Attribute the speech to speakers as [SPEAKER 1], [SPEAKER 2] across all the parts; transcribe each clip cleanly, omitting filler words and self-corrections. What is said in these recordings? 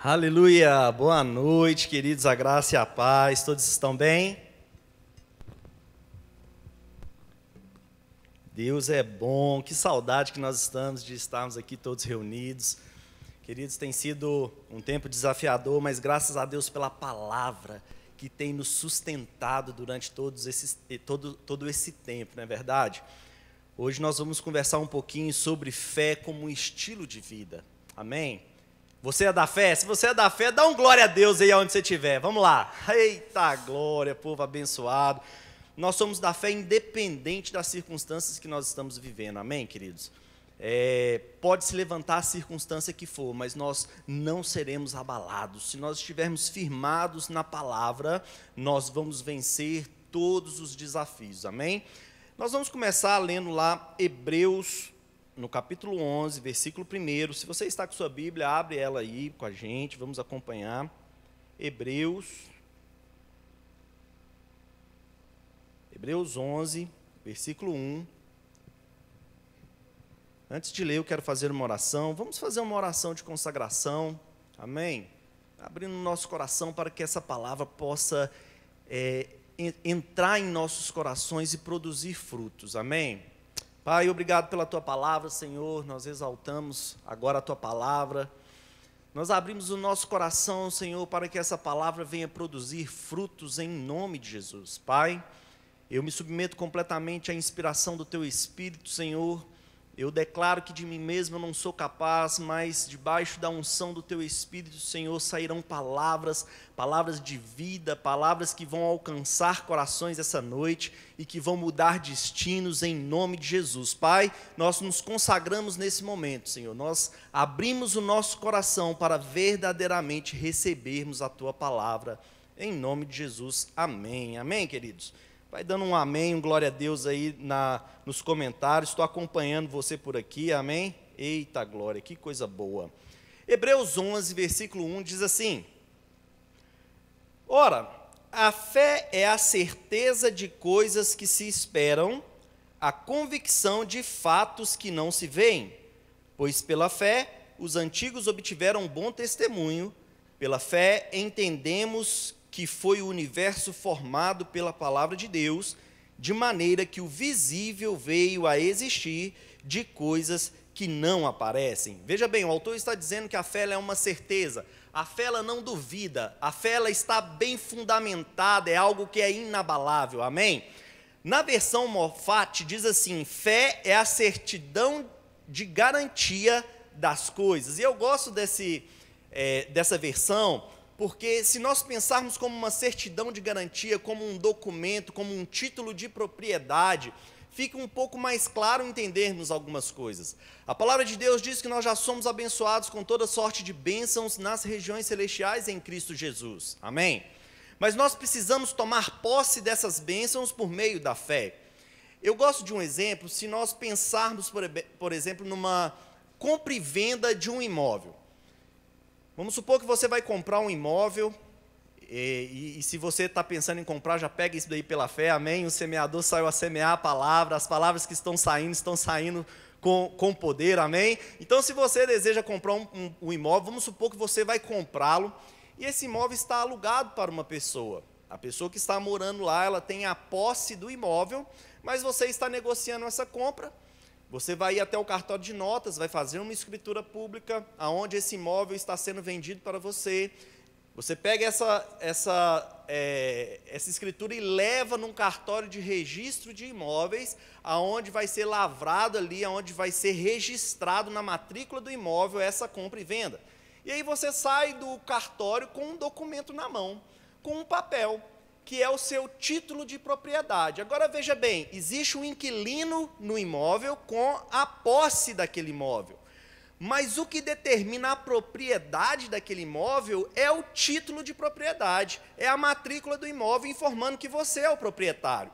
[SPEAKER 1] Aleluia! Boa noite, queridos, a graça e a paz, todos estão bem? Deus é bom, que saudade que nós estamos de estarmos aqui todos reunidos. Queridos, tem sido um tempo desafiador, mas graças a Deus pela palavra que tem nos sustentado durante todo esse tempo, não é verdade? Hoje nós vamos conversar um pouquinho sobre fé como um estilo de vida, amém? Você é da fé? Se você é da fé, dá um glória a Deus aí onde você estiver. Vamos lá. Eita glória, povo abençoado. Nós somos da fé independente das circunstâncias que nós estamos vivendo. Amém, queridos? Pode se levantar a circunstância que for, mas nós não seremos abalados. Se nós estivermos firmados na palavra, nós vamos vencer todos os desafios. Amém? Nós vamos começar lendo lá Hebreus, no capítulo 11, versículo 1. Se você está com sua Bíblia, abre ela aí com a gente, vamos acompanhar. Hebreus 11, versículo 1. Antes de ler, eu quero fazer uma oração. Vamos fazer uma oração de consagração, amém? Abrindo o nosso coração para que essa palavra possa entrar em nossos corações e produzir frutos, amém? Pai, obrigado pela Tua palavra, Senhor, nós exaltamos agora a Tua palavra, nós abrimos o nosso coração, Senhor, para que essa palavra venha produzir frutos em nome de Jesus. Pai, eu me submeto completamente à inspiração do Teu Espírito, Senhor, eu declaro que de mim mesmo eu não sou capaz, mas debaixo da unção do Teu Espírito, Senhor, sairão palavras de vida, palavras que vão alcançar corações essa noite e que vão mudar destinos em nome de Jesus. Pai, nós nos consagramos nesse momento, Senhor, nós abrimos o nosso coração para verdadeiramente recebermos a Tua palavra, em nome de Jesus. Amém. Amém, queridos? Vai dando um amém, um glória a Deus aí nos comentários. Estou acompanhando você por aqui, amém? Eita glória, que coisa boa. Hebreus 11, versículo 1 diz assim: Ora, a fé é a certeza de coisas que se esperam, a convicção de fatos que não se veem. Pois pela fé os antigos obtiveram bom testemunho, pela fé entendemos que foi o universo formado pela palavra de Deus, de maneira que o visível veio a existir de coisas que não aparecem. Veja bem, o autor está dizendo que a fé é uma certeza, a fé ela não duvida, a fé ela está bem fundamentada, é algo que é inabalável, amém? Na versão Moffatt diz assim: fé é a certidão de garantia das coisas, e eu gosto dessa versão, porque se nós pensarmos como uma certidão de garantia, como um documento, como um título de propriedade, fica um pouco mais claro entendermos algumas coisas. A palavra de Deus diz que nós já somos abençoados com toda sorte de bênçãos nas regiões celestiais em Cristo Jesus. Amém? Mas nós precisamos tomar posse dessas bênçãos por meio da fé. Eu gosto de um exemplo, se nós pensarmos, por exemplo, numa compra e venda de um imóvel. Vamos supor que você vai comprar um imóvel, e se você está pensando em comprar, já pega isso daí pela fé, amém? O semeador saiu a semear a palavra, as palavras que estão saindo com poder, amém? Então, se você deseja comprar um imóvel, vamos supor que você vai comprá-lo, e esse imóvel está alugado para uma pessoa. A pessoa que está morando lá, ela tem a posse do imóvel, mas você está negociando essa compra. Você vai ir até o cartório de notas, vai fazer uma escritura pública, aonde esse imóvel está sendo vendido para você. Você pega essa escritura e leva num cartório de registro de imóveis, aonde vai ser lavrado ali, aonde vai ser registrado na matrícula do imóvel essa compra e venda. E aí você sai do cartório com um documento na mão, com um papel, que é o seu título de propriedade. Agora veja bem, existe um inquilino no imóvel com a posse daquele imóvel, mas o que determina a propriedade daquele imóvel é o título de propriedade, é a matrícula do imóvel informando que você é o proprietário.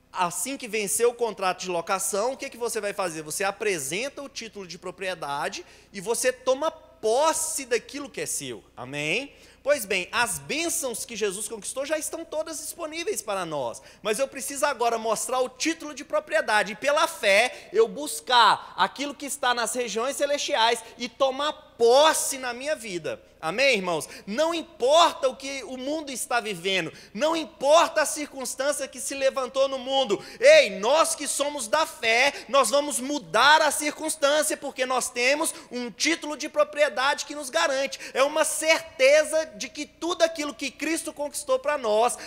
[SPEAKER 1] Assim que vencer o contrato de locação, o que você vai fazer? Você apresenta o título de propriedade e você toma posse daquilo que é seu, amém? Pois bem, as bênçãos que Jesus conquistou já estão todas disponíveis para nós, mas eu preciso agora mostrar o título de propriedade, e pela fé eu buscar aquilo que está nas regiões celestiais e tomar posse na minha vida. Amém, irmãos? Não importa o que o mundo está vivendo, não importa a circunstância que se levantou no mundo. Ei, nós que somos da fé, nós vamos mudar a circunstância, porque nós temos um título de propriedade que nos garante. É uma certeza de que tudo aquilo que Cristo conquistou para nós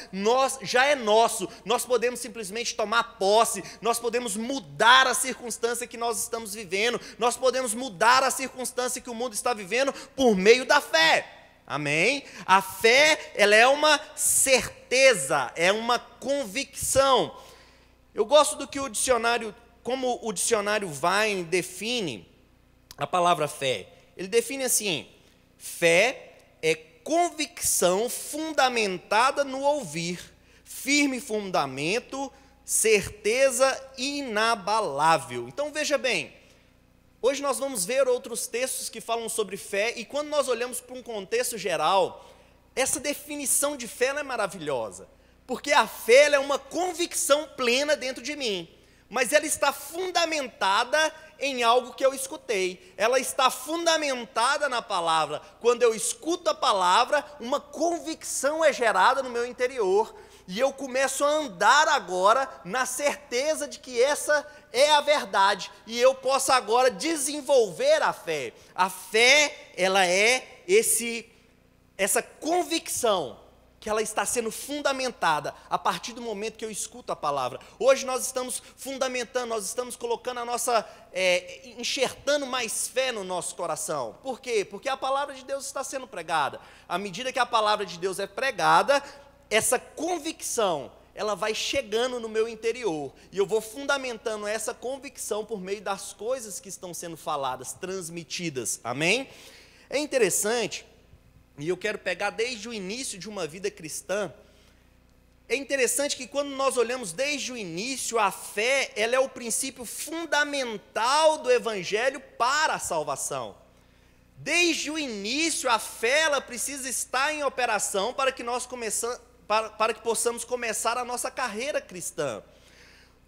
[SPEAKER 1] já é nosso. Nós podemos simplesmente tomar posse, nós podemos mudar a circunstância que nós estamos vivendo, nós podemos mudar a circunstância que o mundo está vivendo por meio da fé. Amém? A fé, ela é uma certeza, é uma convicção. Eu gosto do que como o dicionário Vine define a palavra fé. Ele define assim: fé é convicção fundamentada no ouvir, firme fundamento, certeza inabalável. Então veja bem, hoje nós vamos ver outros textos que falam sobre fé, e quando nós olhamos para um contexto geral, essa definição de fé ela é maravilhosa, porque a fé ela é uma convicção plena dentro de mim, mas ela está fundamentada em algo que eu escutei, ela está fundamentada na palavra. Quando eu escuto a palavra, uma convicção é gerada no meu interior, e eu começo a andar agora na certeza de que essa é a verdade, e eu posso agora desenvolver a fé. A fé, ela é essa convicção que ela está sendo fundamentada a partir do momento que eu escuto a palavra. Hoje nós estamos fundamentando, nós estamos colocando enxertando mais fé no nosso coração. Por quê? Porque a palavra de Deus está sendo pregada. À medida que a palavra de Deus é pregada, essa convicção, ela vai chegando no meu interior, e eu vou fundamentando essa convicção por meio das coisas que estão sendo faladas, transmitidas. Amém? É interessante, e eu quero pegar desde o início de uma vida cristã. É interessante que quando nós olhamos desde o início, a fé, ela é o princípio fundamental do evangelho para a salvação. Desde o início, a fé, ela precisa estar em operação para que possamos começar a nossa carreira cristã.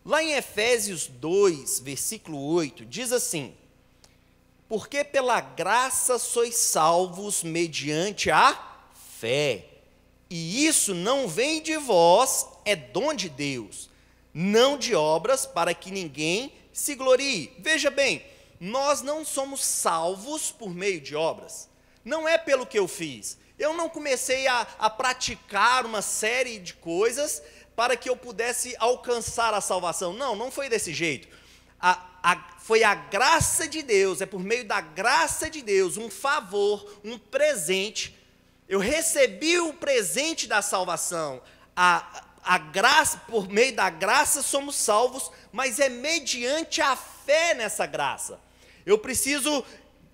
[SPEAKER 1] Lá em Efésios 2, versículo 8, diz assim: porque pela graça sois salvos mediante a fé, e isso não vem de vós, é dom de Deus, não de obras, para que ninguém se glorie. Veja bem, nós não somos salvos por meio de obras, não é pelo que eu fiz. Eu não comecei a praticar uma série de coisas para que eu pudesse alcançar a salvação. Não foi desse jeito. Foi a graça de Deus, é por meio da graça de Deus, um favor, um presente. Eu recebi o presente da salvação. A graça, por meio da graça somos salvos, mas é mediante a fé nessa graça. Eu preciso,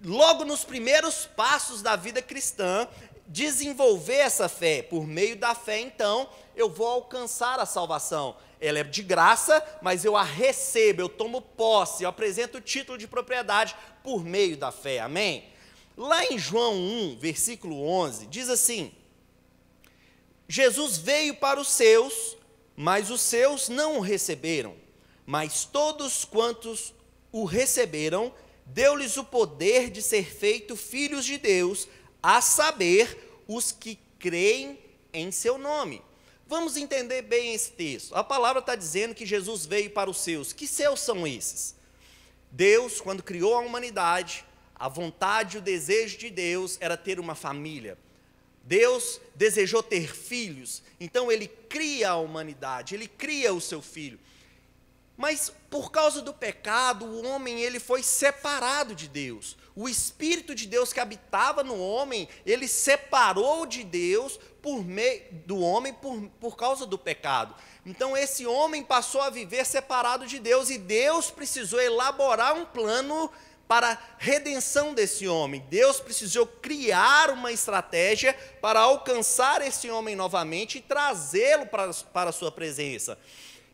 [SPEAKER 1] logo nos primeiros passos da vida cristã, desenvolver essa fé. Por meio da fé, então, eu vou alcançar a salvação. Ela é de graça, mas eu a recebo, eu tomo posse, eu apresento o título de propriedade por meio da fé. Amém? Lá em João 1, versículo 11, diz assim: Jesus veio para os seus, mas os seus não o receberam. Mas todos quantos o receberam, deu-lhes o poder de ser feitos filhos de Deus, a saber, os que creem em seu nome. Vamos entender bem esse texto. A palavra está dizendo que Jesus veio para os seus. Que seus são esses? Deus, quando criou a humanidade, a vontade e o desejo de Deus era ter uma família. Deus desejou ter filhos, então Ele cria a humanidade, Ele cria o seu filho. Mas por causa do pecado, o homem ele foi separado de Deus. O Espírito de Deus que habitava no homem, ele separou de Deus por meio do homem por causa do pecado. Então esse homem passou a viver separado de Deus, e Deus precisou elaborar um plano para a redenção desse homem. Deus precisou criar uma estratégia para alcançar esse homem novamente e trazê-lo para a sua presença.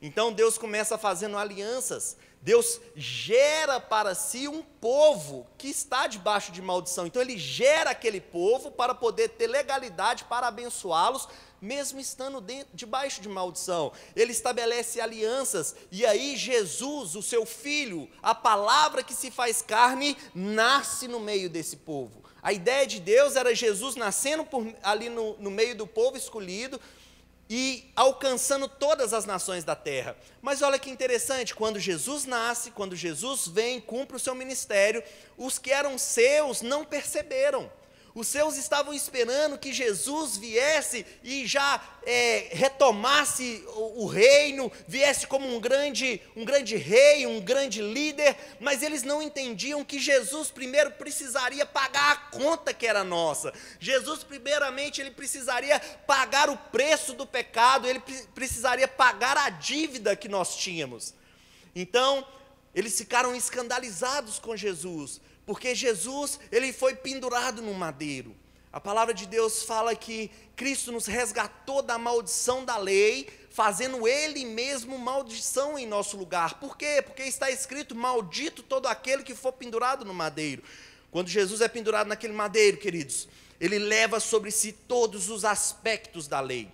[SPEAKER 1] Então Deus começa fazendo alianças, Deus gera para si um povo que está debaixo de maldição. Então ele gera aquele povo para poder ter legalidade para abençoá-los, mesmo estando debaixo de maldição. Ele estabelece alianças, e aí Jesus, o seu Filho, a palavra que se faz carne, nasce no meio desse povo. A ideia de Deus era Jesus nascendo ali no meio do povo escolhido, e alcançando todas as nações da terra. Mas olha que interessante, quando Jesus nasce, quando Jesus vem, cumpre o seu ministério, os que eram seus não perceberam. Os seus estavam esperando que Jesus viesse e já retomasse o reino, viesse como um grande rei, um grande líder, mas eles não entendiam que Jesus primeiro precisaria pagar a conta que era nossa. Jesus primeiramente ele precisaria pagar o preço do pecado, ele precisaria pagar a dívida que nós tínhamos. Então, eles ficaram escandalizados com Jesus, porque Jesus, ele foi pendurado no madeiro. A palavra de Deus fala que Cristo nos resgatou da maldição da lei, fazendo Ele mesmo maldição em nosso lugar. Por quê? Porque está escrito, maldito todo aquele que for pendurado no madeiro. Quando Jesus é pendurado naquele madeiro, queridos, Ele leva sobre si todos os aspectos da lei.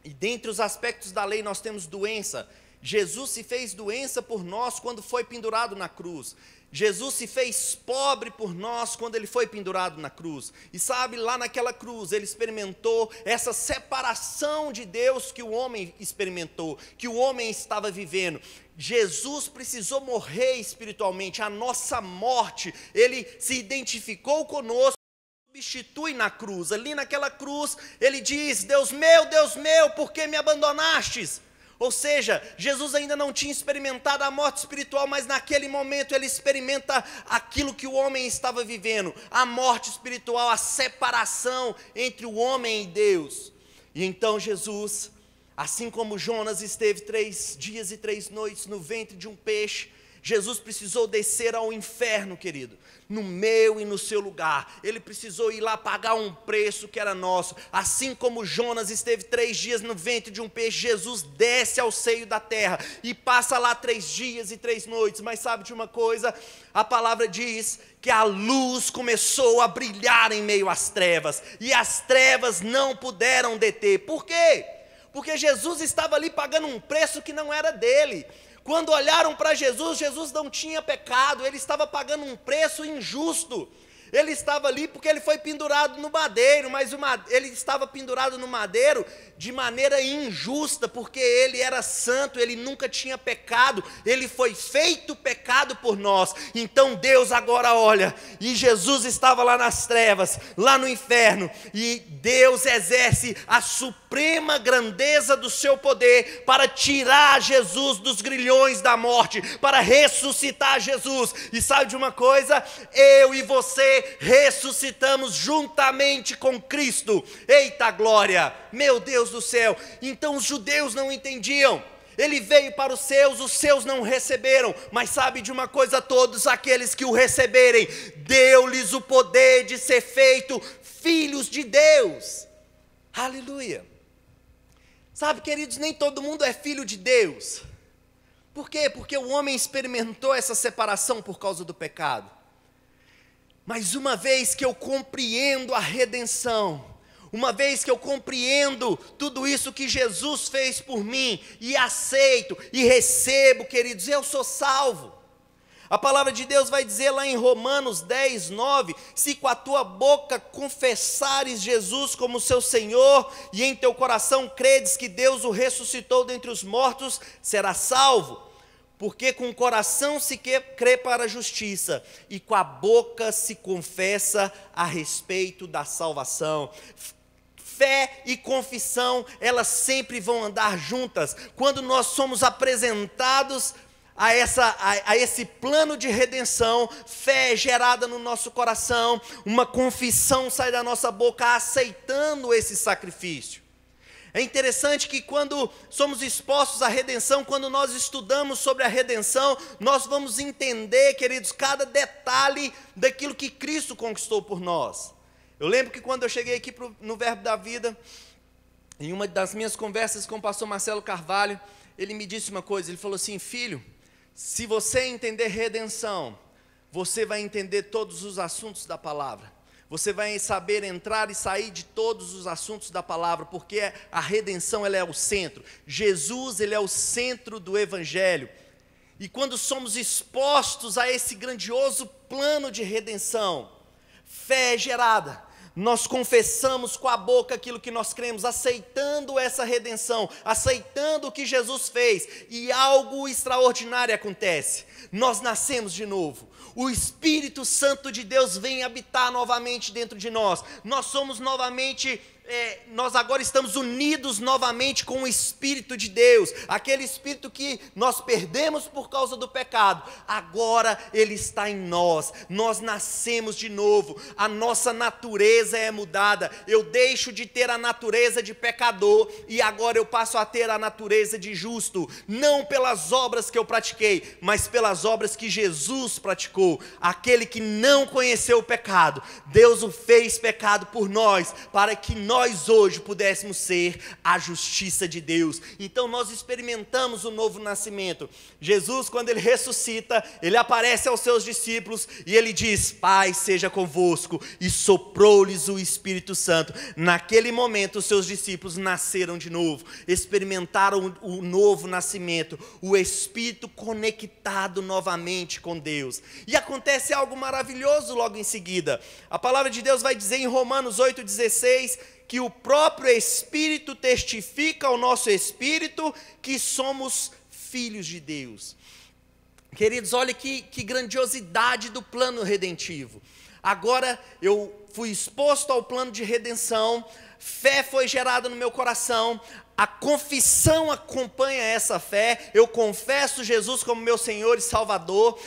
[SPEAKER 1] E dentre os aspectos da lei nós temos doença. Jesus se fez doença por nós quando foi pendurado na cruz. Jesus se fez pobre por nós quando ele foi pendurado na cruz. E sabe, lá naquela cruz ele experimentou essa separação de Deus que o homem experimentou, que o homem estava vivendo. Jesus precisou morrer espiritualmente, a nossa morte, ele se identificou conosco, substitui na cruz. Ali naquela cruz ele diz, Deus meu, por que me abandonastes? Ou seja, Jesus ainda não tinha experimentado a morte espiritual, mas naquele momento ele experimenta aquilo que o homem estava vivendo, a morte espiritual, a separação entre o homem e Deus. E então Jesus, assim como Jonas esteve 3 dias e 3 noites no ventre de um peixe, Jesus precisou descer ao inferno, querido, no meu e no seu lugar. Ele precisou ir lá pagar um preço que era nosso. Assim como Jonas esteve 3 dias no ventre de um peixe, Jesus desce ao seio da terra e passa lá 3 dias e 3 noites. Mas sabe de uma coisa? A palavra diz que a luz começou a brilhar em meio às trevas, e as trevas não puderam deter. Por quê? Porque Jesus estava ali pagando um preço que não era dele. Quando olharam para Jesus, Jesus não tinha pecado, ele estava pagando um preço injusto. Ele estava ali porque ele foi pendurado no madeiro, mas ele estava pendurado no madeiro de maneira injusta, porque ele era santo, ele nunca tinha pecado, ele foi feito pecado por nós. Então Deus agora olha, e Jesus estava lá nas trevas, lá no inferno, e Deus exerce a suprema grandeza do seu poder para tirar Jesus dos grilhões da morte, para ressuscitar Jesus. E sabe de uma coisa? Eu e você ressuscitamos juntamente com Cristo. Eita glória, meu Deus do céu. Então os judeus não entendiam. Ele veio para os seus não receberam. Mas sabe de uma coisa? Todos aqueles que o receberem, deu-lhes o poder de ser feito filhos de Deus. Aleluia. Sabe, queridos, nem todo mundo é filho de Deus. Por quê? Porque o homem experimentou essa separação por causa do pecado. Mas uma vez que eu compreendo a redenção, uma vez que eu compreendo tudo isso que Jesus fez por mim, e aceito, e recebo, queridos, eu sou salvo. A palavra de Deus vai dizer lá em Romanos 10, 9, se com a tua boca confessares Jesus como seu Senhor, e em teu coração credes que Deus o ressuscitou dentre os mortos, serás salvo. Porque com o coração se crê para a justiça, e com a boca se confessa a respeito da salvação. Fé e confissão, elas sempre vão andar juntas. Quando nós somos apresentados a esse plano de redenção, fé é gerada no nosso coração, uma confissão sai da nossa boca aceitando esse sacrifício. É interessante que quando somos expostos à redenção, quando nós estudamos sobre a redenção, nós vamos entender, queridos, cada detalhe daquilo que Cristo conquistou por nós. Eu lembro que quando eu cheguei aqui no Verbo da Vida, em uma das minhas conversas com o pastor Marcelo Carvalho, ele me disse uma coisa, ele falou assim, filho, Se você entender redenção, você vai entender todos os assuntos da palavra. Você vai saber entrar e sair de todos os assuntos da palavra, porque a redenção, ela é o centro. Jesus, ele é o centro do evangelho. E quando somos expostos a esse grandioso plano de redenção, fé é gerada. Nós confessamos com a boca aquilo que nós cremos, aceitando essa redenção, aceitando o que Jesus fez, e algo extraordinário acontece. Nós nascemos de novo. O Espírito Santo de Deus vem habitar novamente dentro de nós. Nós somos novamente, nós agora estamos unidos novamente com o Espírito de Deus. Aquele Espírito que nós perdemos por causa do pecado, agora ele está em nós. Nós nascemos de novo. A nossa natureza é mudada. Eu deixo de ter a natureza de pecador e agora eu passo a ter a natureza de justo. Não pelas obras que eu pratiquei, mas pelas obras que Jesus praticou. Aquele que não conheceu o pecado, Deus o fez pecado por nós, para que nós hoje pudéssemos ser a justiça de Deus. Então nós experimentamos o novo nascimento. Jesus, quando ele ressuscita, ele aparece aos seus discípulos e ele diz: Pai seja convosco, e soprou-lhes o Espírito Santo. Naquele momento os seus discípulos nasceram de novo, experimentaram o novo nascimento, o Espírito conectado novamente com Deus. E acontece algo maravilhoso logo em seguida. A palavra de Deus vai dizer em Romanos 8,16 que o próprio Espírito testifica ao nosso espírito que somos filhos de Deus. Queridos, olha que grandiosidade do plano redentivo. Agora eu fui exposto ao plano de redenção, fé foi gerada no meu coração, a confissão acompanha essa fé, eu confesso Jesus como meu Senhor e Salvador,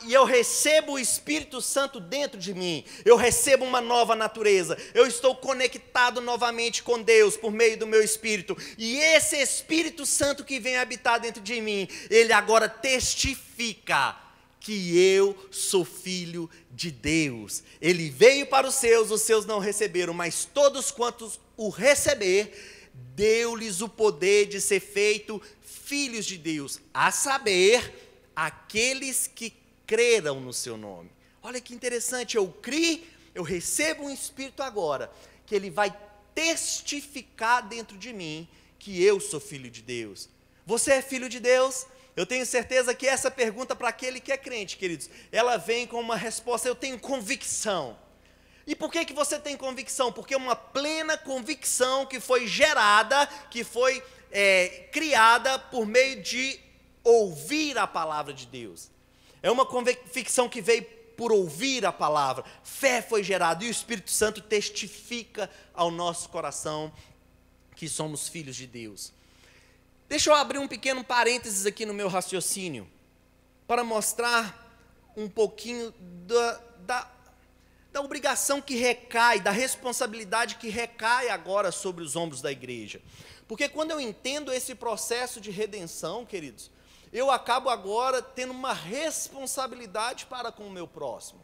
[SPEAKER 1] e eu recebo o Espírito Santo dentro de mim, eu recebo uma nova natureza, eu estou conectado novamente com Deus por meio do meu Espírito, e esse Espírito Santo que vem habitar dentro de mim, ele agora testifica que eu sou filho de Deus. Ele veio para os seus não receberam, mas todos quantos o receber, deu-lhes o poder de ser feito filhos de Deus, a saber, aqueles que creram no seu nome. Olha que interessante, eu criei, eu recebo um Espírito agora, que ele vai testificar dentro de mim, que eu sou filho de Deus. Você é filho de Deus? Eu tenho certeza que essa pergunta para aquele que é crente, queridos, ela vem com uma resposta: eu tenho convicção. E por que você tem convicção? Porque é uma plena convicção que foi gerada, que foi criada por meio de ouvir a palavra de Deus. É uma convicção que veio por ouvir a palavra. Fé foi gerada e o Espírito Santo testifica ao nosso coração que somos filhos de Deus. Deixa eu abrir um pequeno parênteses aqui no meu raciocínio, para mostrar um pouquinho da obrigação que recai, da responsabilidade que recai agora sobre os ombros da igreja. Porque quando eu entendo esse processo de redenção, queridos, eu acabo agora tendo uma responsabilidade para com o meu próximo.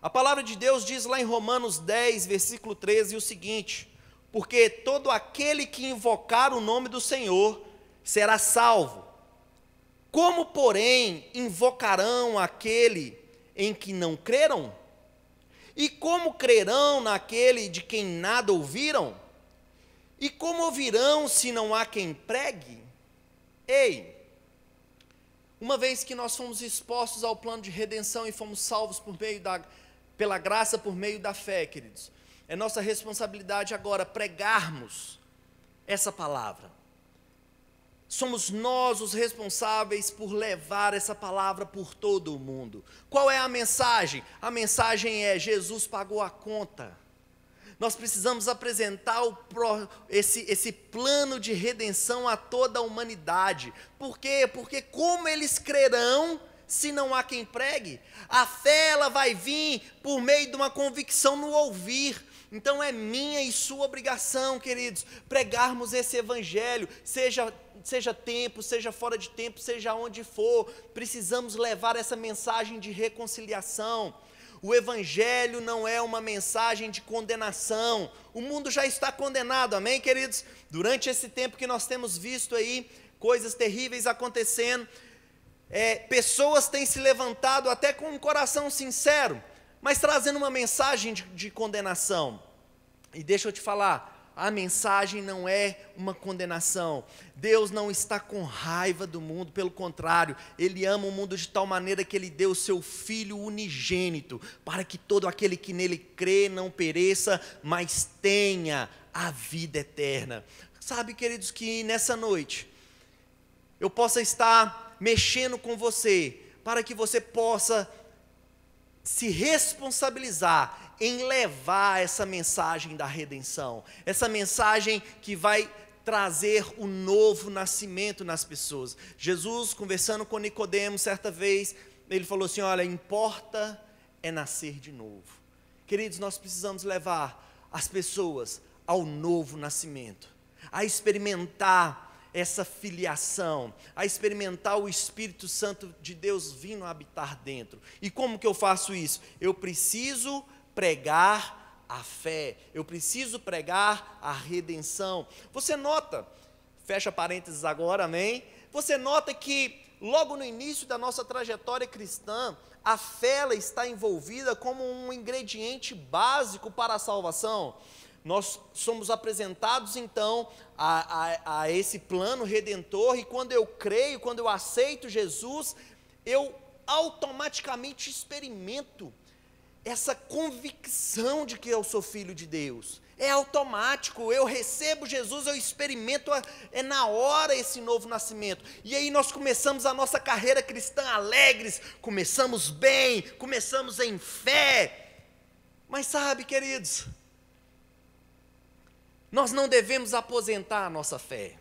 [SPEAKER 1] A palavra de Deus diz lá em Romanos 10, versículo 13, o seguinte: porque todo aquele que invocar o nome do Senhor será salvo. Como, porém, invocarão aquele em que não creram? E como crerão naquele de quem nada ouviram? E como ouvirão se não há quem pregue? Ei, uma vez que nós fomos expostos ao plano de redenção e fomos salvos pela graça, por meio da fé, queridos, é nossa responsabilidade agora pregarmos essa palavra. Somos nós os responsáveis por levar essa palavra por todo o mundo. Qual é a mensagem? A mensagem é: Jesus pagou a conta. Nós precisamos apresentar esse plano de redenção a toda a humanidade. Por quê? Porque como eles crerão se não há quem pregue? A fé, ela vai vir por meio de uma convicção no ouvir. Então é minha e sua obrigação, queridos, pregarmos esse evangelho, seja tempo, seja fora de tempo, seja onde for, precisamos levar essa mensagem de reconciliação. O evangelho não é uma mensagem de condenação, o mundo já está condenado, amém, queridos? Durante esse tempo que nós temos visto aí, coisas terríveis acontecendo, pessoas têm se levantado até com um coração sincero, mas trazendo uma mensagem de condenação. E deixa eu te falar, a mensagem não é uma condenação. Deus não está com raiva do mundo, pelo contrário, Ele ama o mundo de tal maneira que Ele deu o seu Filho unigênito, para que todo aquele que nele crê não pereça, mas tenha a vida eterna. Sabe, queridos, que nessa noite eu possa estar mexendo com você, para que você possa se responsabilizar em levar essa mensagem da redenção, essa mensagem que vai trazer o novo nascimento nas pessoas. Jesus, conversando com Nicodemo certa vez, ele falou assim: olha, importa é nascer de novo. Queridos, nós precisamos levar as pessoas ao novo nascimento, a experimentar essa filiação, a experimentar o Espírito Santo de Deus vindo habitar dentro. E como que eu faço isso? Eu preciso pregar a fé, eu preciso pregar a redenção. Você nota, fecha parênteses agora, amém? Você nota que logo no início da nossa trajetória cristã, a fé ela está envolvida como um ingrediente básico para a salvação. Nós somos apresentados então a esse plano redentor, e quando eu creio, quando eu aceito Jesus, eu automaticamente experimento essa convicção de que eu sou filho de Deus. É automático, eu recebo Jesus, eu experimento, na hora esse novo nascimento. E aí nós começamos a nossa carreira cristã alegres, começamos bem, começamos em fé. Mas sabe, queridos, nós não devemos aposentar a nossa fé.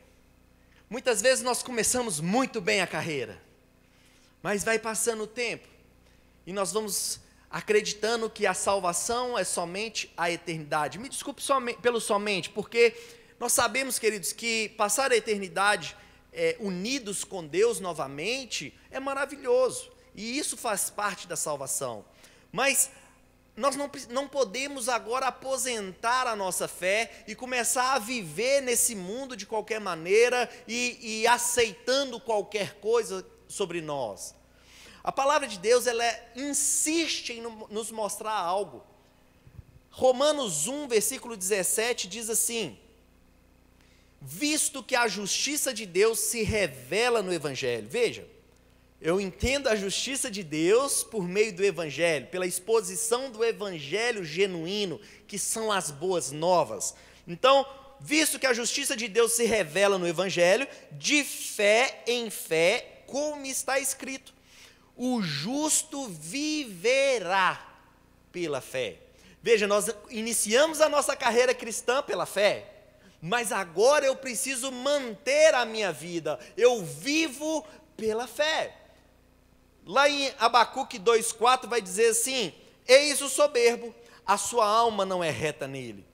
[SPEAKER 1] Muitas vezes nós começamos muito bem a carreira, mas vai passando o tempo, e nós vamos acreditando que a salvação é somente a eternidade. Me desculpe pelo somente, porque nós sabemos, queridos, que passar a eternidade unidos com Deus novamente é maravilhoso, e isso faz parte da salvação. Mas nós não podemos agora aposentar a nossa fé e começar a viver nesse mundo de qualquer maneira e aceitando qualquer coisa sobre nós. A palavra de Deus, ela insiste em nos mostrar algo. Romanos 1, versículo 17, diz assim: visto que a justiça de Deus se revela no Evangelho. Veja, eu entendo a justiça de Deus por meio do Evangelho, pela exposição do Evangelho genuíno, que são as boas novas. Então, visto que a justiça de Deus se revela no Evangelho, de fé em fé, como está escrito: o justo viverá pela fé. Veja, nós iniciamos a nossa carreira cristã pela fé, mas agora eu preciso manter a minha vida, eu vivo pela fé. Lá em Abacuque 2,4 vai dizer assim: eis o soberbo, a sua alma não é reta nele,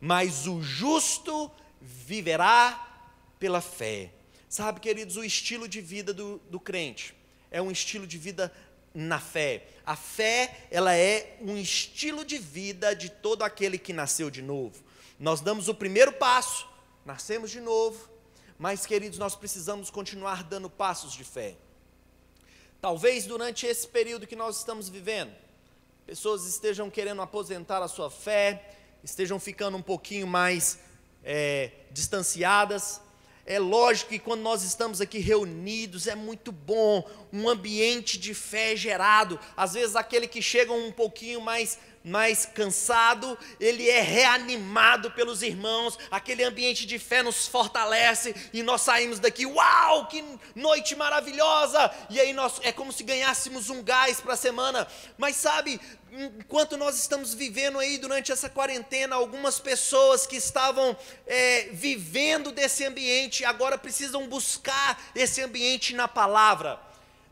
[SPEAKER 1] mas o justo viverá pela fé. Sabe, queridos, o estilo de vida do crente é um estilo de vida na fé. A fé, ela é um estilo de vida de todo aquele que nasceu de novo. Nós damos o primeiro passo, nascemos de novo, mas, queridos, nós precisamos continuar dando passos de fé. Talvez durante esse período que nós estamos vivendo, pessoas estejam querendo aposentar a sua fé, estejam ficando um pouquinho mais distanciadas. É lógico que quando nós estamos aqui reunidos, é muito bom, um ambiente de fé gerado. Às vezes aquele que chega um pouquinho mais cansado, ele é reanimado pelos irmãos, aquele ambiente de fé nos fortalece, e nós saímos daqui, uau, que noite maravilhosa, e aí é como se ganhássemos um gás para a semana. Mas sabe, enquanto nós estamos vivendo aí durante essa quarentena, algumas pessoas que estavam vivendo desse ambiente, agora precisam buscar esse ambiente na palavra.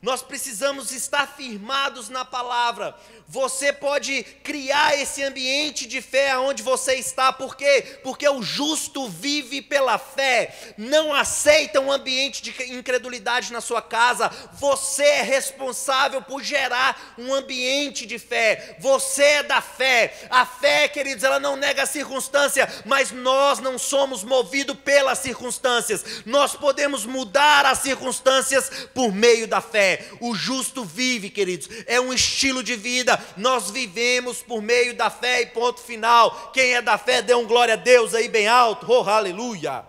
[SPEAKER 1] Nós precisamos estar firmados na palavra. Você pode criar esse ambiente de fé aonde você está, por quê? Porque o justo vive pela fé. Não aceita um ambiente de incredulidade na sua casa. Você é responsável por gerar um ambiente de fé. Você é da fé. A fé, queridos, ela não nega a circunstância, mas nós não somos movidos pelas circunstâncias. Nós podemos mudar as circunstâncias por meio da fé. O justo vive, queridos, é um estilo de vida. Nós vivemos por meio da fé e ponto final. Quem é da fé, dê um glória a Deus aí bem alto, oh aleluia.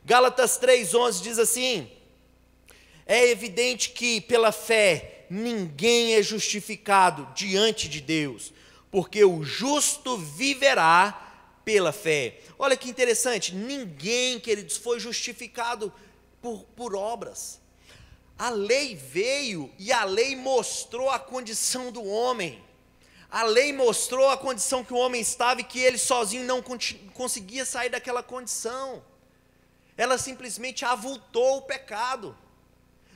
[SPEAKER 1] Gálatas 3:11 diz assim: é evidente que pela fé ninguém é justificado diante de Deus, porque o justo viverá pela fé. Olha que interessante, ninguém, queridos, foi justificado por obras. A lei veio e a lei mostrou a condição do homem. A lei mostrou a condição que o homem estava e que ele sozinho não conseguia sair daquela condição. Ela simplesmente avultou o pecado.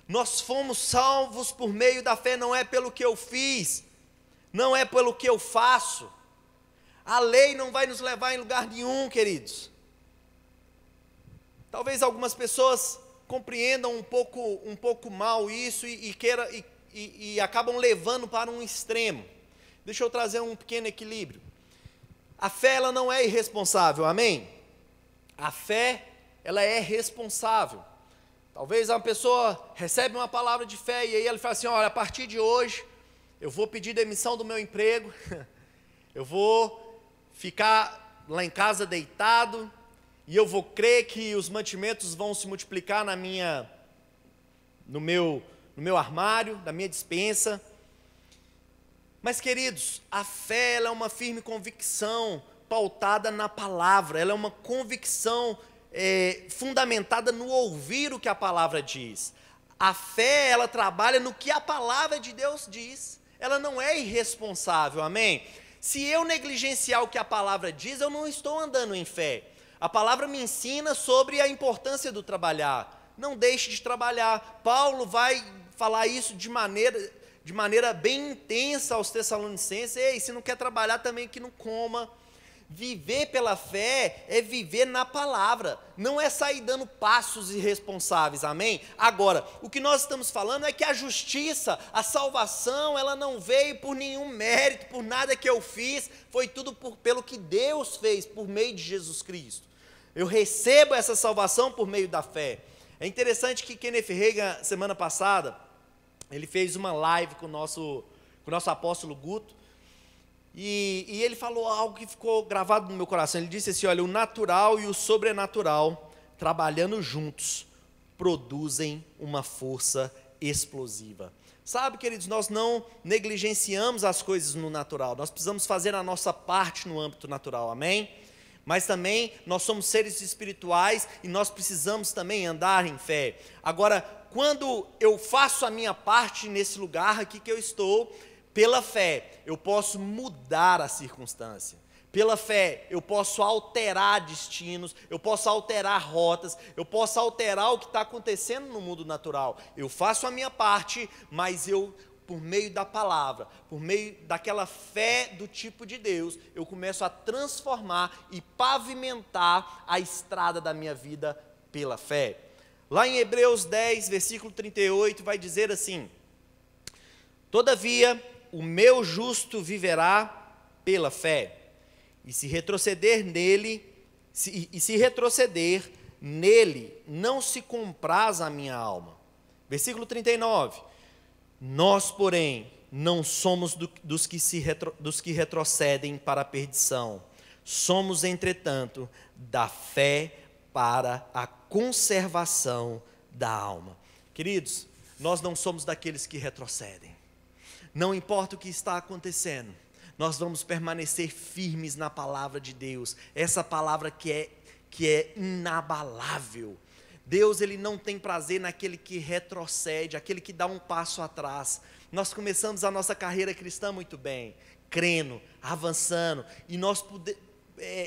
[SPEAKER 1] Nós fomos salvos por meio da fé, não é pelo que eu fiz, não é pelo que eu faço. A lei não vai nos levar em lugar nenhum, queridos. Talvez algumas pessoas compreendam um pouco mal isso e acabam levando para um extremo. Deixa eu trazer um pequeno equilíbrio. A fé, ela não é irresponsável, amém? A fé, ela é responsável. Talvez uma pessoa recebe uma palavra de fé e aí ela fala assim: olha, a partir de hoje eu vou pedir demissão do meu emprego, eu vou ficar lá em casa deitado, e eu vou crer que os mantimentos vão se multiplicar no meu armário, na minha despensa. Mas, queridos, a fé, ela é uma firme convicção pautada na palavra. Ela é uma convicção fundamentada no ouvir o que a palavra diz. A fé, ela trabalha no que a palavra de Deus diz. Ela não é irresponsável, amém? Se eu negligenciar o que a palavra diz, eu não estou andando em fé. A palavra me ensina sobre a importância do trabalhar. Não deixe de trabalhar. Paulo vai falar isso de maneira bem intensa aos Tessalonicenses. Ei, se não quer trabalhar também que não coma. Viver pela fé é viver na palavra, não é sair dando passos irresponsáveis, amém? Agora, o que nós estamos falando é que a justiça, a salvação, ela não veio por nenhum mérito, por nada que eu fiz, foi tudo pelo que Deus fez, por meio de Jesus Cristo. Eu recebo essa salvação por meio da fé. É interessante que Kenneth Hagin, semana passada, ele fez uma live com o nosso apóstolo Guto, e ele falou algo que ficou gravado no meu coração. Ele disse assim: olha, o natural e o sobrenatural, trabalhando juntos, produzem uma força explosiva. Sabe, queridos, nós não negligenciamos as coisas no natural, nós precisamos fazer a nossa parte no âmbito natural, amém? Mas também nós somos seres espirituais e nós precisamos também andar em fé. Agora, quando eu faço a minha parte nesse lugar aqui que eu estou, pela fé, eu posso mudar a circunstância. Pela fé, eu posso alterar destinos, eu posso alterar rotas, eu posso alterar o que está acontecendo no mundo natural. Eu faço a minha parte, mas por meio da palavra, por meio daquela fé do tipo de Deus, eu começo a transformar e pavimentar a estrada da minha vida pela fé. Lá em Hebreus 10, versículo 38, vai dizer assim: todavia, o meu justo viverá pela fé, e se retroceder nele, não se compraz a minha alma. Versículo 39, nós, porém, não somos dos que retrocedem para a perdição, somos, entretanto, da fé para a conservação da alma. Queridos, nós não somos daqueles que retrocedem. Não importa o que está acontecendo, nós vamos permanecer firmes na palavra de Deus, essa palavra que é inabalável. Deus, ele não tem prazer naquele que retrocede, aquele que dá um passo atrás. Nós começamos a nossa carreira cristã muito bem, crendo, avançando, e nós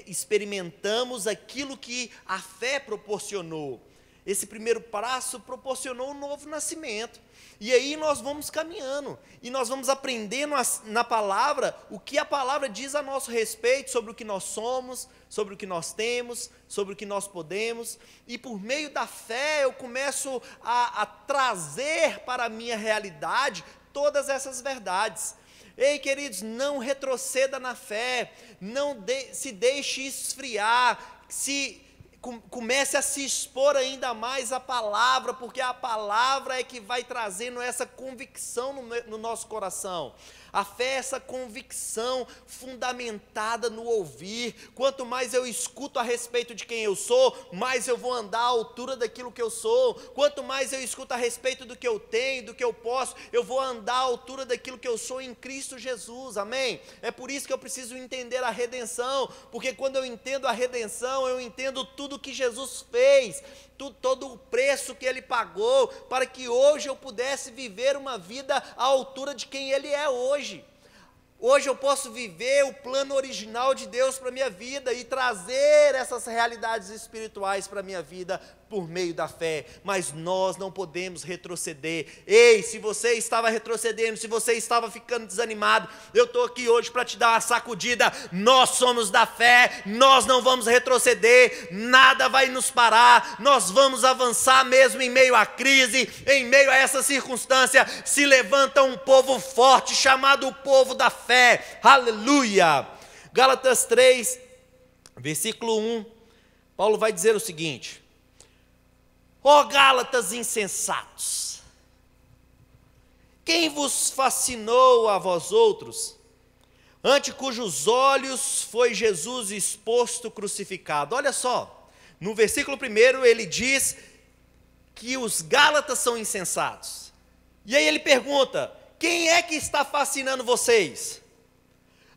[SPEAKER 1] experimentamos aquilo que a fé proporcionou. esse primeiro passo proporcionou um novo nascimento. E aí nós vamos caminhando, e nós vamos aprendendo na palavra, o que a palavra diz a nosso respeito, sobre o que nós somos, sobre o que nós temos, sobre o que nós podemos, e por meio da fé eu começo a trazer para a minha realidade todas essas verdades. Ei, queridos, não retroceda na fé, não se deixe esfriar, comece a se expor ainda mais à palavra, porque a palavra é que vai trazendo essa convicção no nosso coração. A fé é essa convicção fundamentada no ouvir. Quanto mais eu escuto a respeito de quem eu sou, mais eu vou andar à altura daquilo que eu sou. Quanto mais eu escuto a respeito do que eu tenho, do que eu posso, eu vou andar à altura daquilo que eu sou em Cristo Jesus, amém? É por isso que eu preciso entender a redenção, porque quando eu entendo a redenção, eu entendo tudo que Jesus fez, todo o preço que Ele pagou, para que hoje eu pudesse viver uma vida à altura de quem Ele é hoje. Hoje eu posso viver o plano original de Deus para a minha vida e trazer essas realidades espirituais para a minha vida por meio da fé, mas nós não podemos retroceder. Ei, se você estava retrocedendo, se você estava ficando desanimado, eu estou aqui hoje para te dar uma sacudida. Nós somos da fé, nós não vamos retroceder, nada vai nos parar, nós vamos avançar mesmo em meio à crise, em meio a essa circunstância. Se levanta um povo forte, chamado o povo da fé, aleluia. Gálatas 3, versículo 1, Paulo vai dizer o seguinte: ó Gálatas insensatos, quem vos fascinou a vós outros, ante cujos olhos foi Jesus exposto crucificado? Olha só, no versículo 1 ele diz que os Gálatas são insensatos, e aí ele pergunta: quem é que está fascinando vocês?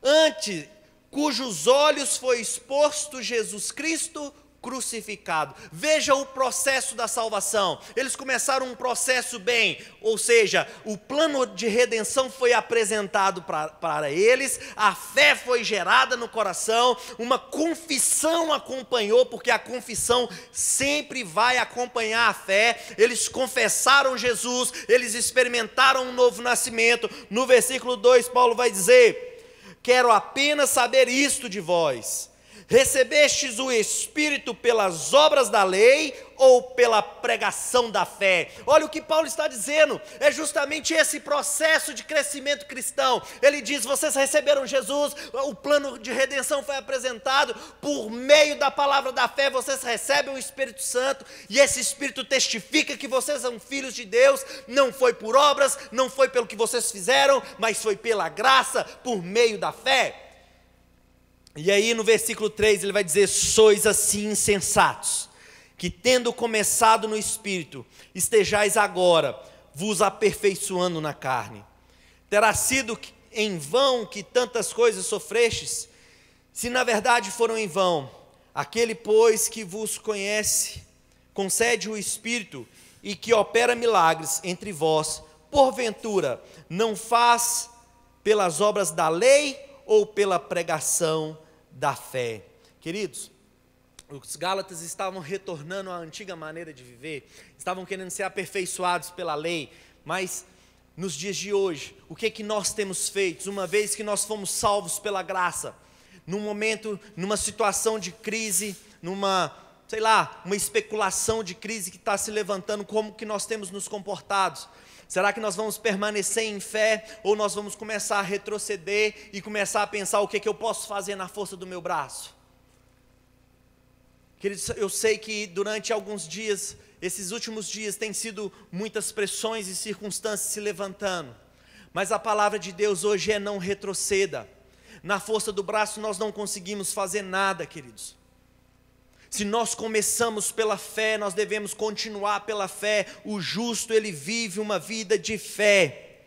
[SPEAKER 1] Ante cujos olhos foi exposto Jesus Cristo crucificado. Veja o processo da salvação. Eles começaram um processo bem, ou seja, o plano de redenção foi apresentado para eles, a fé foi gerada no coração, uma confissão acompanhou, porque a confissão sempre vai acompanhar a fé. Eles confessaram Jesus, eles experimentaram um novo nascimento. No versículo 2 Paulo vai dizer: quero apenas saber isto de vós: recebestes o Espírito pelas obras da lei ou pela pregação da fé? Olha o que Paulo está dizendo, é justamente esse processo de crescimento cristão. Ele diz: vocês receberam Jesus, o plano de redenção foi apresentado, por meio da palavra da fé vocês recebem o Espírito Santo, e esse Espírito testifica que vocês são filhos de Deus. Não foi por obras, não foi pelo que vocês fizeram, mas foi pela graça, por meio da fé. E aí no versículo 3 ele vai dizer: sois assim insensatos, que tendo começado no Espírito, estejais agora vos aperfeiçoando na carne. Terá sido em vão que tantas coisas sofrestes? Se na verdade foram em vão, aquele pois que vos conhece, concede o Espírito e que opera milagres entre vós, porventura não faz pelas obras da lei ou pela pregação da fé? Queridos, os Gálatas estavam retornando à antiga maneira de viver, estavam querendo ser aperfeiçoados pela lei, mas nos dias de hoje, o que é que nós temos feito, uma vez que nós fomos salvos pela graça, num momento, numa situação de crise, uma especulação de crise que está se levantando, como que nós temos nos comportado? Será que nós vamos permanecer em fé, ou nós vamos começar a retroceder e começar a pensar: o que é que eu posso fazer na força do meu braço? Queridos, eu sei que durante alguns dias, esses últimos dias, tem sido muitas pressões e circunstâncias se levantando, mas a palavra de Deus hoje é: não retroceda. Na força do braço nós não conseguimos fazer nada, queridos. Se nós começamos pela fé, nós devemos continuar pela fé. O justo, ele vive uma vida de fé.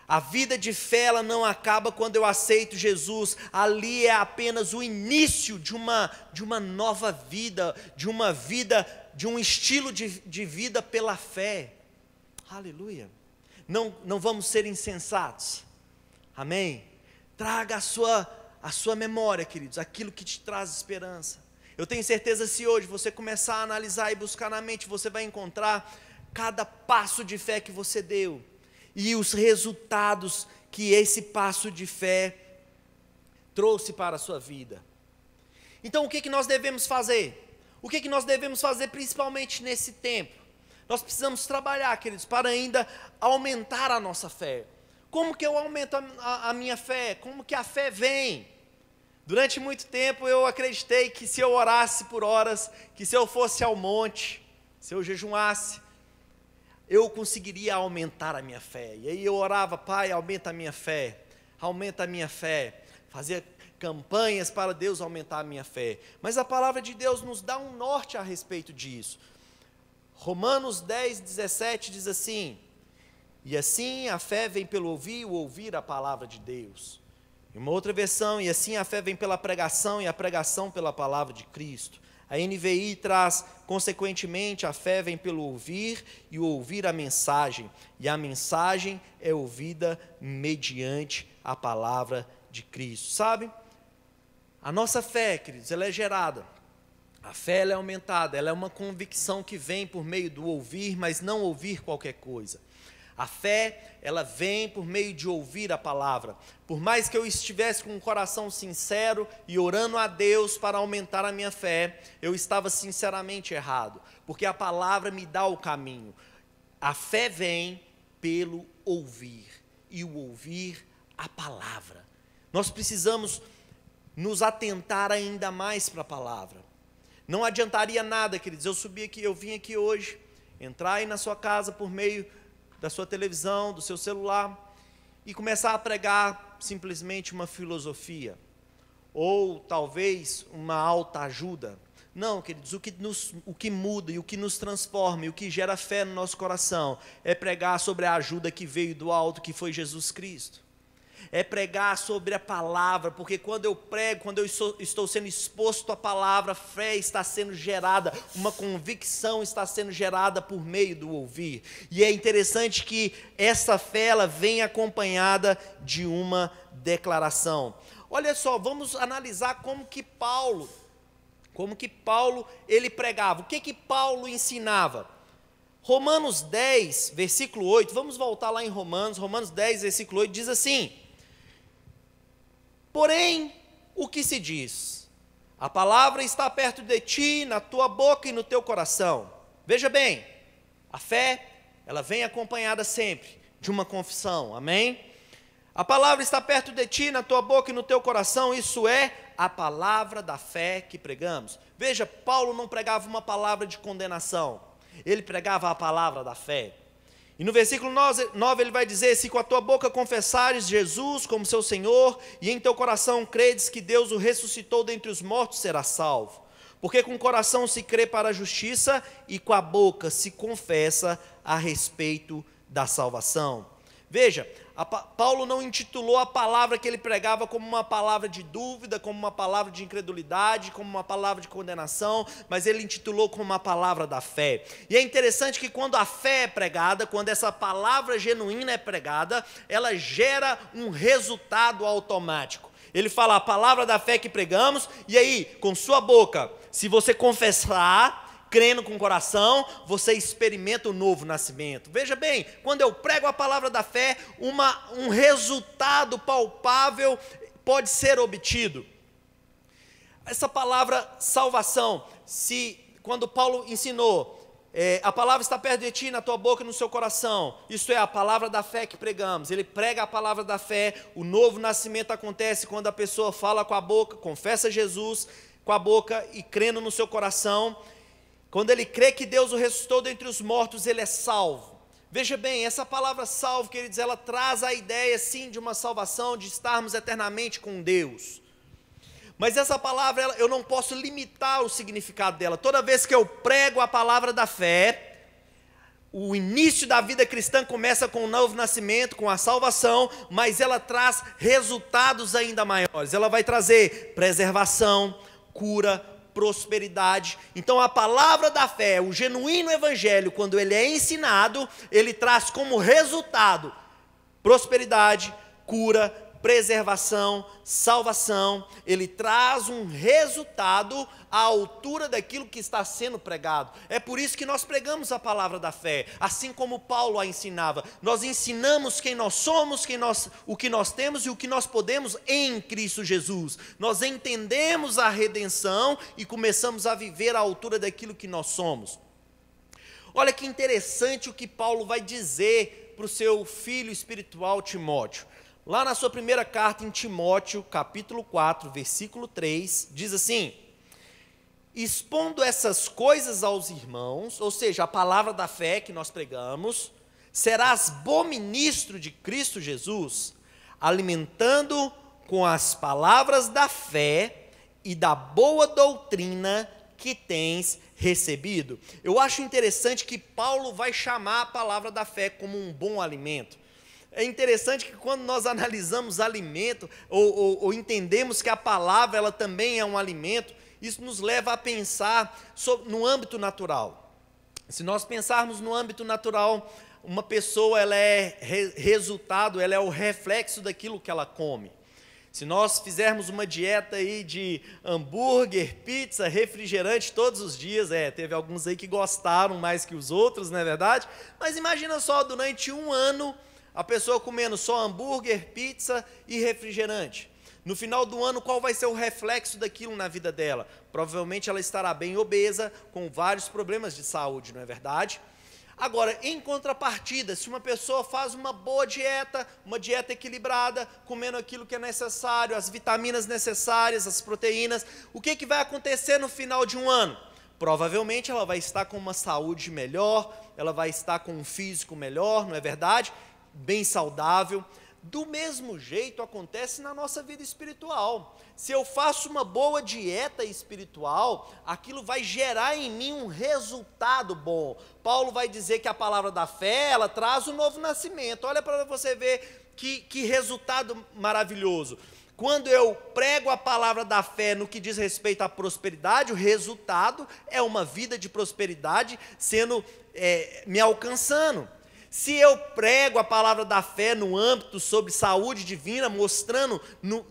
[SPEAKER 1] A vida de fé, ela não acaba quando eu aceito Jesus. Ali é apenas o início de uma nova vida, de um estilo de vida pela fé. Aleluia. Não vamos ser insensatos. Amém? Traga a sua memória, queridos, aquilo que te traz esperança. Eu tenho certeza, se hoje você começar a analisar e buscar na mente, você vai encontrar cada passo de fé que você deu e os resultados que esse passo de fé trouxe para a sua vida. Então, o que nós devemos fazer? O que nós devemos fazer principalmente nesse tempo? Nós precisamos trabalhar, queridos, para ainda aumentar a nossa fé. Como que eu aumento a minha fé? Como que a fé vem? Durante muito tempo eu acreditei que se eu orasse por horas, que se eu fosse ao monte, se eu jejuasse, eu conseguiria aumentar a minha fé. E aí eu orava: Pai, aumenta a minha fé, aumenta a minha fé. Fazia campanhas para Deus aumentar a minha fé. Mas a palavra de Deus nos dá um norte a respeito disso. Romanos 10, 17 diz assim: e assim a fé vem pelo ouvir, o ouvir a palavra de Deus. Em uma outra versão: e assim a fé vem pela pregação, e a pregação pela palavra de Cristo. A NVI traz: consequentemente a fé vem pelo ouvir, e o ouvir a mensagem, e a mensagem é ouvida mediante a palavra de Cristo. Sabe? A nossa fé, queridos, ela é gerada. A fé, ela é aumentada, ela é uma convicção que vem por meio do ouvir, mas não ouvir qualquer coisa. A fé, ela vem por meio de ouvir a palavra. Por mais que eu estivesse com um coração sincero e orando a Deus para aumentar a minha fé, eu estava sinceramente errado, porque a palavra me dá o caminho. A fé vem pelo ouvir, e o ouvir a palavra. Nós precisamos nos atentar ainda mais para a palavra. Não adiantaria nada, queridos, eu vim aqui hoje, entrar aí na sua casa por meio da sua televisão, do seu celular, e começar a pregar simplesmente uma filosofia, ou talvez uma autoajuda. Não, queridos, o que muda e o que nos transforma e o que gera fé no nosso coração é pregar sobre a ajuda que veio do alto, que foi Jesus Cristo. É pregar sobre a palavra, porque quando eu prego, quando eu estou sendo exposto à palavra, fé está sendo gerada, uma convicção está sendo gerada por meio do ouvir. E é interessante que essa fé, ela vem acompanhada de uma declaração. Olha só, vamos analisar como que Paulo ele pregava, o que Paulo ensinava. Romanos 10, versículo 8, vamos voltar lá em Romanos 10, versículo 8, diz assim: porém, o que se diz? A palavra está perto de ti, na tua boca e no teu coração. Veja bem, a fé, ela vem acompanhada sempre de uma confissão, amém? A palavra está perto de ti, na tua boca e no teu coração, isso é a palavra da fé que pregamos. Veja, Paulo não pregava uma palavra de condenação, ele pregava a palavra da fé. E no versículo 9 ele vai dizer: se com a tua boca confessares Jesus como seu Senhor, e em teu coração credes que Deus o ressuscitou dentre os mortos, serás salvo. Porque com o coração se crê para a justiça, e com a boca se confessa a respeito da salvação. Veja, Paulo não intitulou a palavra que ele pregava como uma palavra de dúvida, como uma palavra de incredulidade, como uma palavra de condenação, mas ele intitulou como uma palavra da fé. E é interessante que quando a fé é pregada, quando essa palavra genuína é pregada, ela gera um resultado automático. Ele fala a palavra da fé que pregamos, e aí, com sua boca, se você confessar, crendo com o coração, você experimenta o novo nascimento. Veja bem, quando eu prego a palavra da fé, um resultado palpável pode ser obtido. Essa palavra salvação, quando Paulo ensinou, a palavra está perto de ti, na tua boca e no seu coração, isso é a palavra da fé que pregamos. Ele prega a palavra da fé, o novo nascimento acontece quando a pessoa fala com a boca, confessa Jesus com a boca e crendo no seu coração. Quando ele crê que Deus o ressuscitou dentre os mortos, ele é salvo. Veja bem, essa palavra salvo, queridos, ela traz a ideia sim de uma salvação, de estarmos eternamente com Deus. Mas essa palavra, eu não posso limitar o significado dela. Toda vez que eu prego a palavra da fé, o início da vida cristã começa com o novo nascimento, com a salvação, mas ela traz resultados ainda maiores. Ela vai trazer preservação, cura, prosperidade. Então a palavra da fé, o genuíno evangelho, quando ele é ensinado, ele traz como resultado prosperidade, cura, preservação, salvação, ele traz um resultado à altura daquilo que está sendo pregado. É por isso que nós pregamos a palavra da fé, assim como Paulo a ensinava. Nós ensinamos quem nós somos, o que nós temos e o que nós podemos em Cristo Jesus. Nós entendemos a redenção e começamos a viver à altura daquilo que nós somos. Olha que interessante o que Paulo vai dizer para o seu filho espiritual Timóteo. Lá na sua primeira carta em Timóteo, capítulo 4, versículo 3, diz assim: expondo essas coisas aos irmãos, ou seja, a palavra da fé que nós pregamos, serás bom ministro de Cristo Jesus, alimentando com as palavras da fé e da boa doutrina que tens recebido. Eu acho interessante que Paulo vai chamar a palavra da fé como um bom alimento. É interessante que quando nós analisamos alimento, ou entendemos que a palavra ela também é um alimento, isso nos leva a pensar no âmbito natural. Se nós pensarmos no âmbito natural, uma pessoa ela é resultado, ela é o reflexo daquilo que ela come. Se nós fizermos uma dieta aí de hambúrguer, pizza, refrigerante todos os dias, teve alguns aí que gostaram mais que os outros, não é verdade? Mas imagina só, durante um ano, a pessoa comendo só hambúrguer, pizza e refrigerante. No final do ano, qual vai ser o reflexo daquilo na vida dela? Provavelmente ela estará bem obesa, com vários problemas de saúde, não é verdade? Agora, em contrapartida, se uma pessoa faz uma boa dieta, uma dieta equilibrada, comendo aquilo que é necessário, as vitaminas necessárias, as proteínas, o que vai acontecer no final de um ano? Provavelmente ela vai estar com uma saúde melhor, ela vai estar com um físico melhor, não é verdade? Bem saudável. Do mesmo jeito acontece na nossa vida espiritual. Se eu faço uma boa dieta espiritual, aquilo vai gerar em mim um resultado bom. Paulo vai dizer que a palavra da fé, ela traz o novo nascimento. Olha para você ver que resultado maravilhoso. Quando eu prego a palavra da fé no que diz respeito à prosperidade, o resultado é uma vida de prosperidade me alcançando. Se eu prego a palavra da fé no âmbito sobre saúde divina, mostrando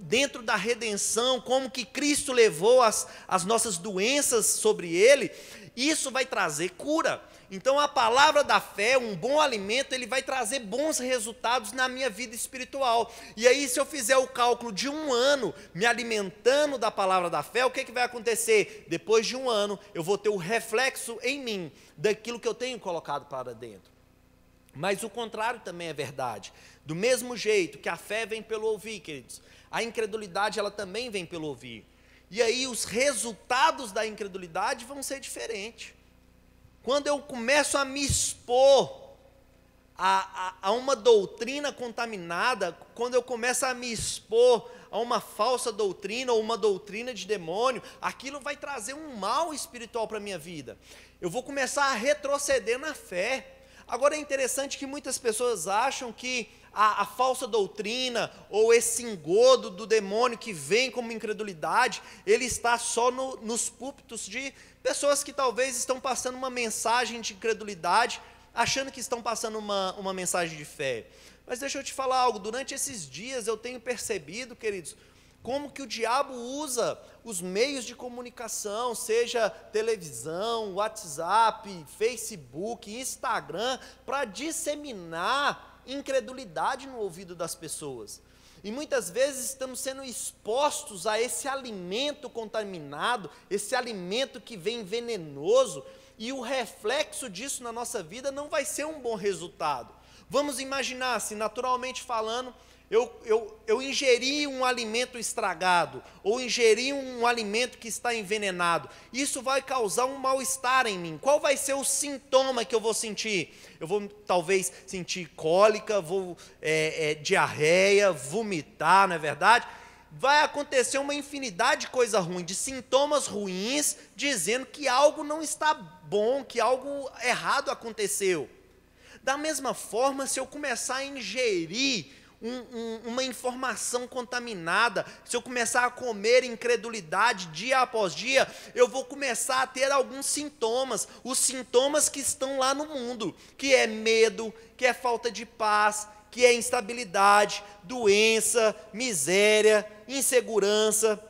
[SPEAKER 1] dentro da redenção como que Cristo levou as nossas doenças sobre ele, isso vai trazer cura. Então a palavra da fé, um bom alimento, ele vai trazer bons resultados na minha vida espiritual. E aí se eu fizer o cálculo de um ano me alimentando da palavra da fé, o que vai acontecer? Depois de um ano eu vou ter o reflexo em mim daquilo que eu tenho colocado para dentro. Mas o contrário também é verdade. Do mesmo jeito que a fé vem pelo ouvir, queridos, a incredulidade ela também vem pelo ouvir. E aí os resultados da incredulidade vão ser diferentes. Quando eu começo a me expor a uma doutrina contaminada, quando eu começo a me expor a uma falsa doutrina ou uma doutrina de demônio, aquilo vai trazer um mal espiritual para a minha vida. Eu vou começar a retroceder na fé. Agora é interessante que muitas pessoas acham que a falsa doutrina ou esse engodo do demônio que vem como incredulidade, ele está só nos púlpitos de pessoas que talvez estão passando uma mensagem de incredulidade, achando que estão passando uma mensagem de fé. Mas deixa eu te falar algo, durante esses dias eu tenho percebido, queridos, como que o diabo usa os meios de comunicação, seja televisão, WhatsApp, Facebook, Instagram, para disseminar incredulidade no ouvido das pessoas. E muitas vezes estamos sendo expostos a esse alimento contaminado, esse alimento que vem venenoso, e o reflexo disso na nossa vida não vai ser um bom resultado. Vamos imaginar, se naturalmente falando, eu ingeri um alimento estragado, ou ingeri um alimento que está envenenado, isso vai causar um mal-estar em mim. Qual vai ser o sintoma que eu vou sentir? Eu vou talvez sentir cólica, diarreia, vomitar, não é verdade? Vai acontecer uma infinidade de coisas ruins, de sintomas ruins, dizendo que algo não está bom, que algo errado aconteceu. Da mesma forma, se eu começar a ingerir uma informação contaminada, se eu começar a comer incredulidade dia após dia, eu vou começar a ter alguns sintomas, os sintomas que estão lá no mundo, que é medo, que é falta de paz, que é instabilidade, doença, miséria, insegurança.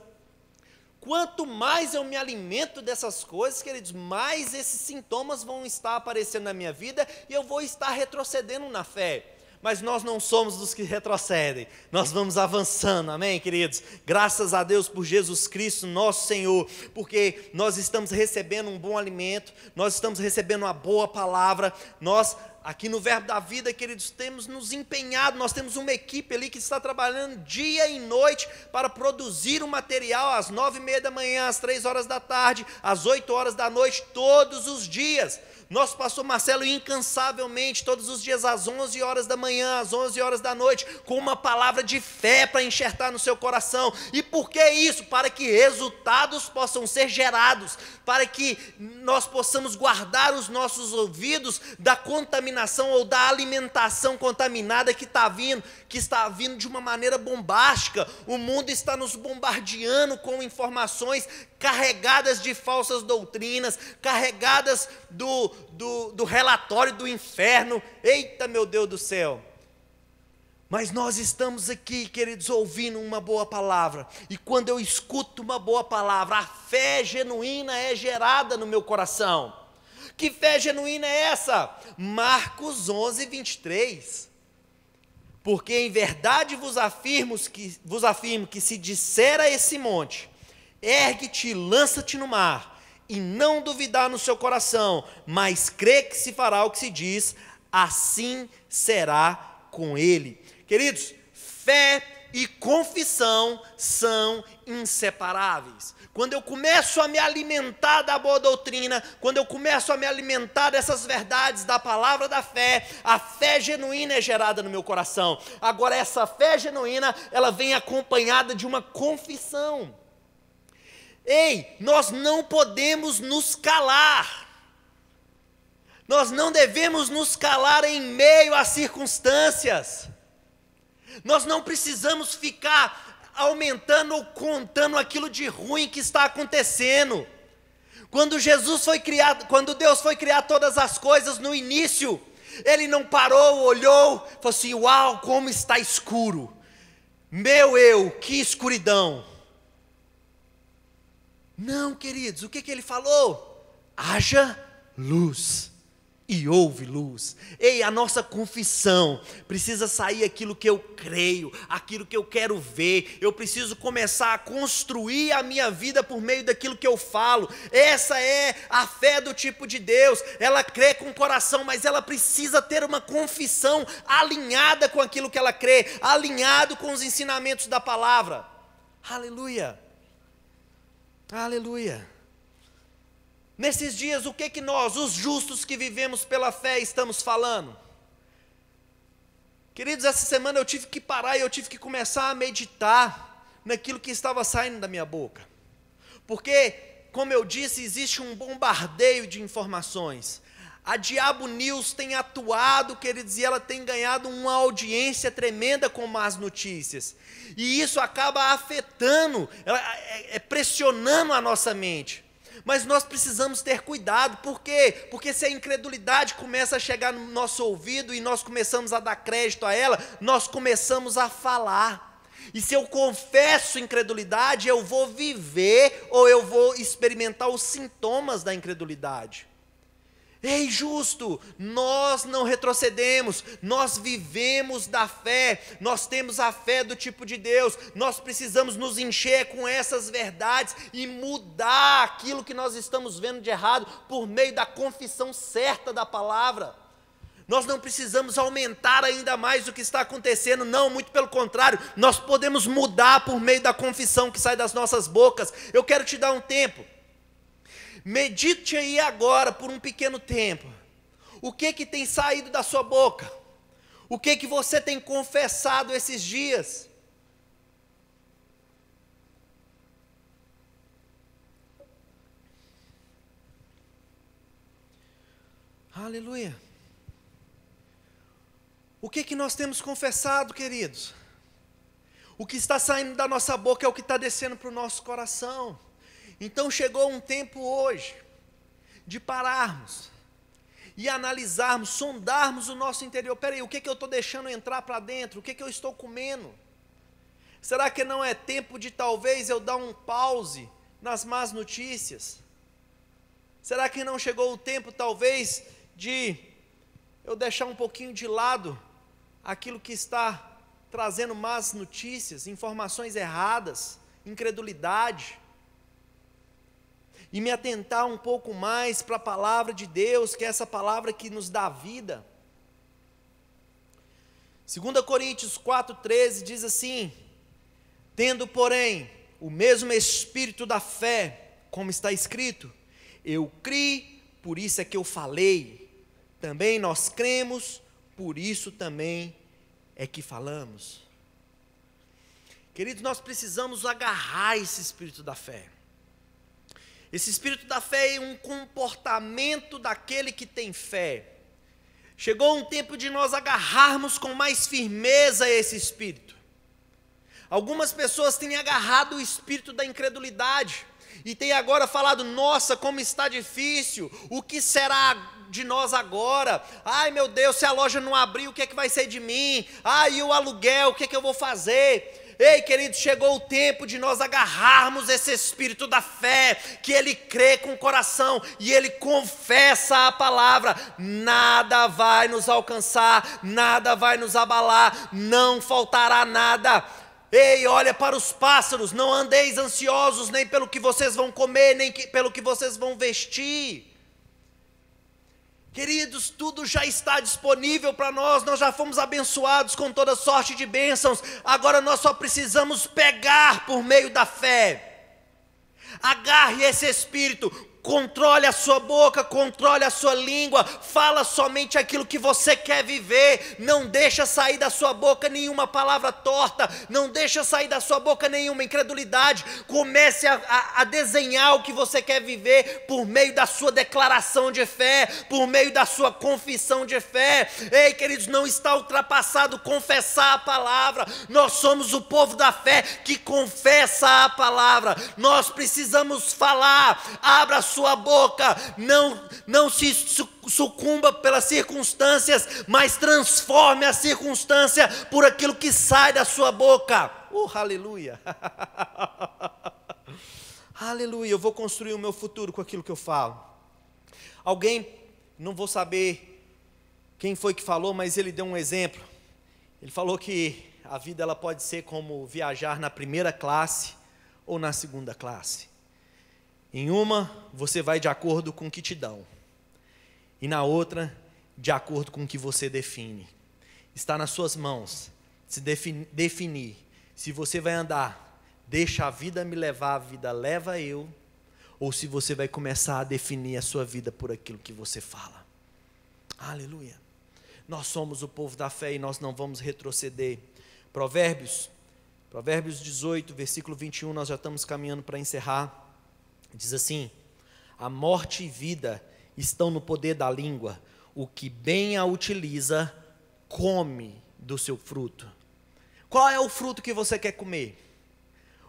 [SPEAKER 1] Quanto mais eu me alimento dessas coisas, queridos, mais esses sintomas vão estar aparecendo na minha vida e eu vou estar retrocedendo na fé. Mas nós não somos dos que retrocedem, nós vamos avançando, amém, queridos? Graças a Deus por Jesus Cristo, nosso Senhor, porque nós estamos recebendo um bom alimento, nós estamos recebendo uma boa palavra, nós aqui no Verbo da Vida, queridos, temos nos empenhado, nós temos uma equipe ali que está trabalhando dia e noite para produzir um material às 9h30 da manhã, às 3 horas da tarde, às 8 horas da noite, todos os dias. Nosso pastor Marcelo, incansavelmente, todos os dias às 11 horas da manhã, às 11 horas da noite, com uma palavra de fé para enxertar no seu coração. E por que isso? Para que resultados possam ser gerados, para que nós possamos guardar os nossos ouvidos da contaminação ou da alimentação contaminada que está vindo de uma maneira bombástica. O mundo está nos bombardeando com informações carregadas de falsas doutrinas, carregadas do relatório do inferno. Eita, meu Deus do céu! Mas nós estamos aqui, queridos, ouvindo uma boa palavra, e quando eu escuto uma boa palavra, a fé genuína é gerada no meu coração. Que fé genuína é essa? Marcos 11:23. Porque em verdade vos afirmo que se disser a esse monte, ergue-te e lança-te no mar, e não duvidar no seu coração, mas crê que se fará o que se diz, assim será com ele. Queridos, fé e confissão são inseparáveis. Quando eu começo a me alimentar da boa doutrina, quando eu começo a me alimentar dessas verdades da palavra da fé, a fé genuína é gerada no meu coração. Agora, essa fé genuína, ela vem acompanhada de uma confissão. Ei, nós não podemos nos calar. Nós não devemos nos calar em meio às circunstâncias. Nós não precisamos ficar aumentando ou contando aquilo de ruim que está acontecendo. Quando Deus foi criar todas as coisas no início, Ele não parou, olhou, falou assim: uau, como está escuro. Meu eu, que escuridão. Não, queridos, o que Ele falou? Haja luz. E houve luz. Ei, a nossa confissão precisa sair aquilo que eu creio, aquilo que eu quero ver. Eu preciso começar a construir a minha vida por meio daquilo que eu falo. Essa é a fé do tipo de Deus. Ela crê com o coração, mas ela precisa ter uma confissão alinhada com aquilo que ela crê, alinhado com os ensinamentos da palavra. Aleluia. Aleluia. Nesses dias, o que nós, os justos que vivemos pela fé, estamos falando? Queridos, essa semana eu tive que parar e eu tive que começar a meditar naquilo que estava saindo da minha boca. Porque, como eu disse, existe um bombardeio de informações. A Diabo News tem atuado, queridos, e ela tem ganhado uma audiência tremenda com más notícias. E isso acaba afetando, pressionando a nossa mente. Mas nós precisamos ter cuidado, por quê? Porque se a incredulidade começa a chegar no nosso ouvido e nós começamos a dar crédito a ela, nós começamos a falar. E se eu confesso incredulidade, eu vou viver ou eu vou experimentar os sintomas da incredulidade. Ei, justo, nós não retrocedemos, nós vivemos da fé, nós temos a fé do tipo de Deus, nós precisamos nos encher com essas verdades e mudar aquilo que nós estamos vendo de errado por meio da confissão certa da palavra. Nós não precisamos aumentar ainda mais o que está acontecendo, não, muito pelo contrário, nós podemos mudar por meio da confissão que sai das nossas bocas. Eu quero te dar um tempo. Medite aí agora por um pequeno tempo. O que tem saído da sua boca? O que você tem confessado esses dias? Aleluia. O que nós temos confessado, queridos? O que está saindo da nossa boca é o que está descendo para o nosso coração. Então chegou um tempo hoje de pararmos e analisarmos, sondarmos o nosso interior. Peraí, o que eu estou deixando entrar para dentro? O que eu estou comendo? Será que não é tempo de talvez eu dar um pause nas más notícias? Será que não chegou o tempo talvez de eu deixar um pouquinho de lado aquilo que está trazendo más notícias, informações erradas, incredulidade, e me atentar um pouco mais para a palavra de Deus, que é essa palavra que nos dá vida? 2 Coríntios 4,13 diz assim: tendo, porém, o mesmo espírito da fé, como está escrito, eu criei, por isso é que eu falei, também nós cremos, por isso também é que falamos. Queridos, nós precisamos agarrar esse espírito da fé. Esse espírito da fé é um comportamento daquele que tem fé. Chegou um tempo de nós agarrarmos com mais firmeza esse espírito. Algumas pessoas têm agarrado o espírito da incredulidade e têm agora falado: nossa, como está difícil, o que será de nós agora? Ai meu Deus, se a loja não abrir, o que é que vai ser de mim? Ai, e o aluguel, o que é que eu vou fazer? Ei, queridos, chegou o tempo de nós agarrarmos esse espírito da fé, que ele crê com o coração e ele confessa a palavra. Nada vai nos alcançar, nada vai nos abalar, não faltará nada. Ei, olha para os pássaros, não andeis ansiosos nem pelo que vocês vão comer, nem pelo que vocês vão vestir. Queridos, tudo já está disponível para nós já fomos abençoados com toda sorte de bênçãos, agora nós só precisamos pegar por meio da fé. Agarre esse espírito, controle a sua boca, controle a sua língua, fala somente aquilo que você quer viver, não deixa sair da sua boca nenhuma palavra torta, não deixa sair da sua boca nenhuma incredulidade. Comece a desenhar o que você quer viver por meio da sua declaração de fé, por meio da sua confissão de fé. Ei, queridos, não está ultrapassado confessar a palavra. Nós somos o povo da fé que confessa a palavra. Nós precisamos falar. Abra sua boca, não se sucumba pelas circunstâncias, mas transforme a circunstância por aquilo que sai da sua boca. Aleluia. Aleluia, eu vou construir o meu futuro com aquilo que eu falo. Alguém, não vou saber quem foi que falou, mas ele deu um exemplo. Ele falou que a vida ela pode ser como viajar na primeira classe ou na segunda classe. Em uma, você vai de acordo com o que te dão. E na outra, de acordo com o que você define. Está nas suas mãos se definir. Se você vai andar, deixa a vida me levar, a vida leva eu. Ou se você vai começar a definir a sua vida por aquilo que você fala. Aleluia. Nós somos o povo da fé e nós não vamos retroceder. Provérbios 18, versículo 21, nós já estamos caminhando para encerrar. Diz assim: a morte e vida estão no poder da língua, o que bem a utiliza, come do seu fruto. Qual é o fruto que você quer comer?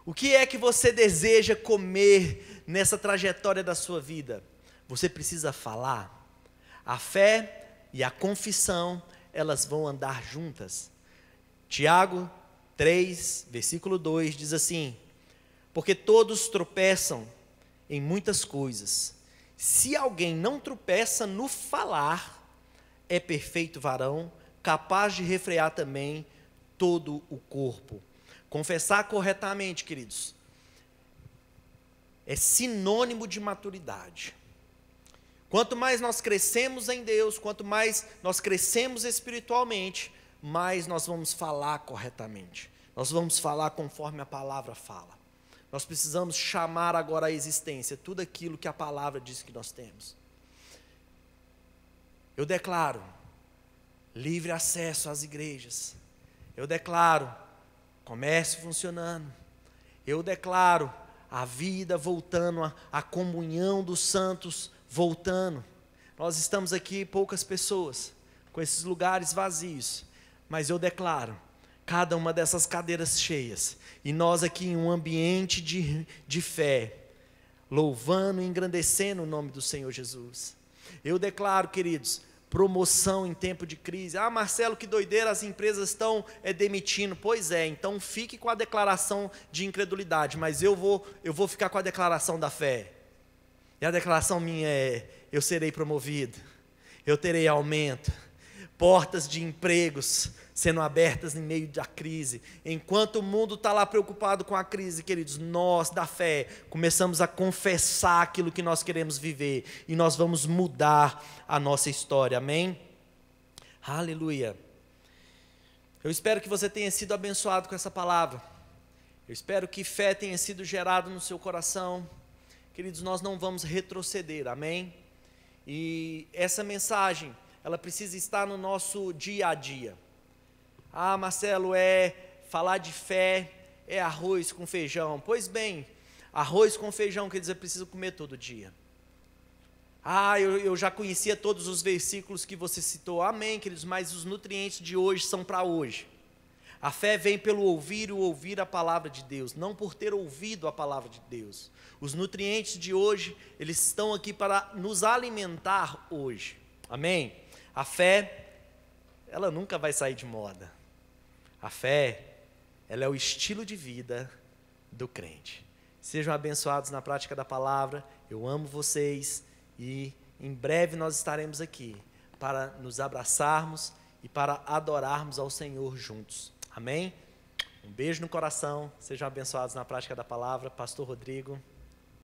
[SPEAKER 1] O que é que você deseja comer nessa trajetória da sua vida? Você precisa falar. A fé e a confissão, elas vão andar juntas. Tiago 3, versículo 2, diz assim: porque todos tropeçam em muitas coisas. Se alguém não tropeça no falar, é perfeito varão, capaz de refrear também todo o corpo. Confessar corretamente, queridos, é sinônimo de maturidade. Quanto mais nós crescemos em Deus, quanto mais nós crescemos espiritualmente, mais nós vamos falar corretamente. Nós vamos falar conforme a palavra fala. Nós precisamos chamar agora à existência tudo aquilo que a palavra diz que nós temos. Eu declaro livre acesso às igrejas. Eu declaro comércio funcionando. Eu declaro a vida voltando, a comunhão dos santos voltando. Nós estamos aqui poucas pessoas, com esses lugares vazios, mas eu declaro cada uma dessas cadeiras cheias, e nós aqui em um ambiente de fé, louvando e engrandecendo o nome do Senhor Jesus. Eu declaro, queridos, promoção em tempo de crise. Ah, Marcelo, que doideira, as empresas estão demitindo. Pois é, então fique com a declaração de incredulidade, mas eu vou ficar com a declaração da fé. E a declaração minha é: eu serei promovido, eu terei aumento, portas de empregos sendo abertas em meio da crise. Enquanto o mundo está lá preocupado com a crise, queridos, nós da fé começamos a confessar aquilo que nós queremos viver, e nós vamos mudar a nossa história, amém? Aleluia. Eu espero que você tenha sido abençoado com essa palavra, eu espero que fé tenha sido gerada no seu coração. Queridos, nós não vamos retroceder, amém? E essa mensagem, ela precisa estar no nosso dia a dia. Ah, Marcelo, falar de fé é arroz com feijão. Pois bem, arroz com feijão, quer dizer, precisa comer todo dia. Ah, eu já conhecia todos os versículos que você citou. Amém, queridos, mas os nutrientes de hoje são para hoje. A fé vem pelo ouvir e ouvir a palavra de Deus, não por ter ouvido a palavra de Deus. Os nutrientes de hoje, eles estão aqui para nos alimentar hoje. Amém? A fé, ela nunca vai sair de moda. A fé, ela é o estilo de vida do crente. Sejam abençoados na prática da palavra. Eu amo vocês e em breve nós estaremos aqui para nos abraçarmos e para adorarmos ao Senhor juntos. Amém? Um beijo no coração. Sejam abençoados na prática da palavra. Pastor Rodrigo.